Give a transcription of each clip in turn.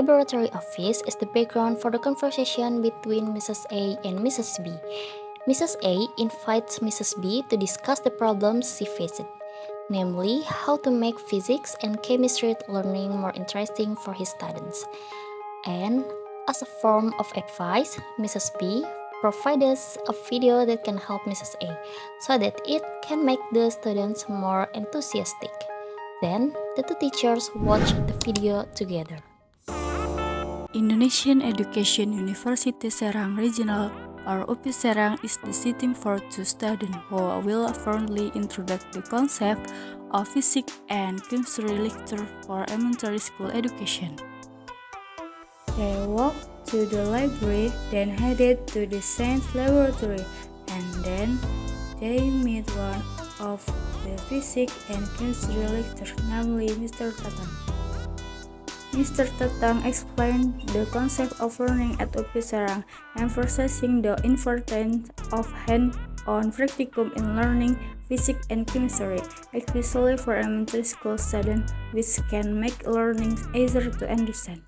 laboratory office is the background for the conversation between Mrs. A and Mrs. B. Mrs. A invites Mrs. B to discuss the problems she faced, namely how to make physics and chemistry learning more interesting for his students. And as a form of advice, Mrs. B provides a video that can help Mrs. A so that it can make the students more enthusiastic. Then, the two teachers watch the video together. Indonesian Education University Serang Regional or UPI Serang is the sitting for two students who will formally introduce the concept of physics and chemistry lecture for elementary school education. They walked to the library, then headed to the science laboratory, and then they met one of the physics and chemistry lecturers, namely Mr. Tatang. Mr. Tatang explained the concept of learning at UPI Serang, emphasizing the importance of hand-on practicum in learning physics and chemistry, especially for elementary school students, which can make learning easier to understand.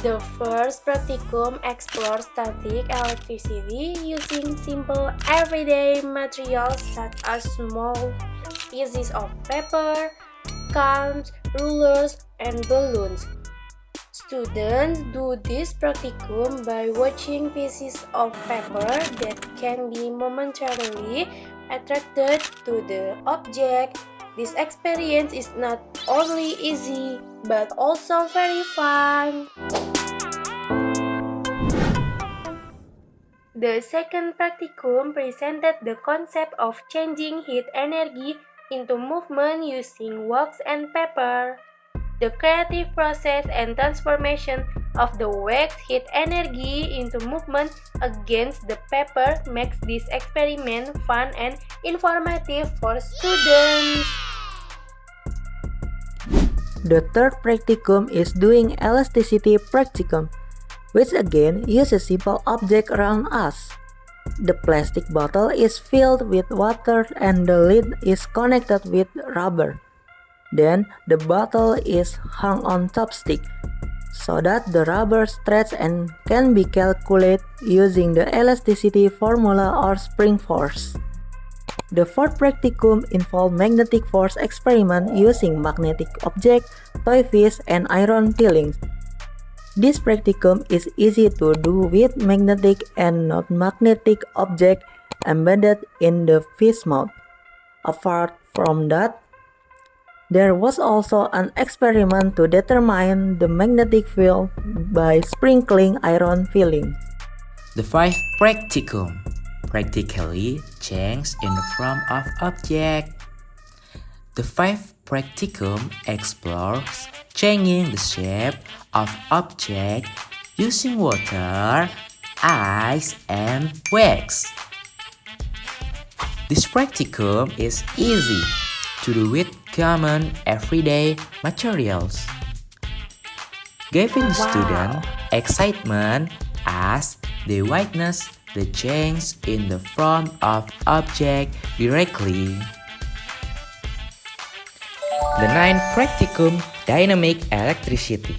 The first practicum explores static electricity using simple everyday materials such as small pieces of paper, cones, rulers, and balloons. Students do this practicum by watching pieces of paper that can be momentarily attracted to the object. This experience is not only easy, but also very fun. The second practicum presented the concept of changing heat energy into movement using wax and paper. The creative process and transformation of the wax heat energy into movement against the paper makes this experiment fun and informative for students. The third practicum is doing elasticity practicum, which again uses simple object around us. The plastic bottle is filled with water and the lid is connected with rubber. Then the bottle is hung on chopstick so that the rubber stretches and can be calculated using the elasticity formula or spring force. The fourth practicum involved magnetic force experiment using magnetic object, toy fish, and iron fillings. This practicum is easy to do with magnetic and non-magnetic object embedded in the fish mouth. Apart from that, there was also an experiment to determine the magnetic field by sprinkling iron filling. The fifth practicum practically change in the form of object. The fifth practicum explores changing the shape of object using water, ice, and wax. This practicum is easy to do with common everyday materials, giving the student excitement as they witness the change in the form of object directly. The ninth practicum, dynamic electricity.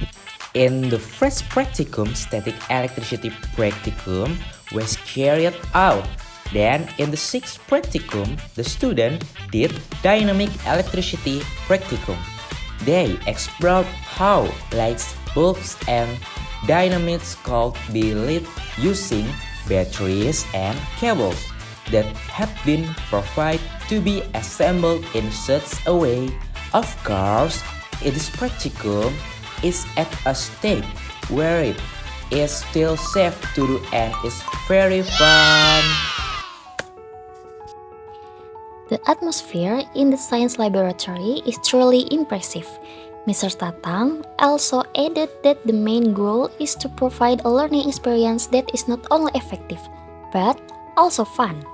In the first practicum, static electricity practicum was carried out. Then in the sixth practicum, the student did dynamic electricity practicum. They explored how lights, bulbs, and dynamites could be lit using batteries and cables that have been provided to be assembled in such a way. Of course, it is practicum is at a stage where it is still safe to do and is very fun. The atmosphere in the science laboratory is truly impressive. Mr. Tatang also added that the main goal is to provide a learning experience that is not only effective, but also fun.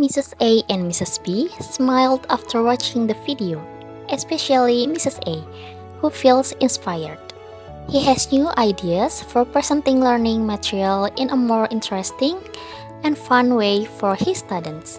Mrs. A and Mrs. B smiled after watching the video, especially Mrs. A, who feels inspired. He has new ideas for presenting learning material in a more interesting and fun way for his students.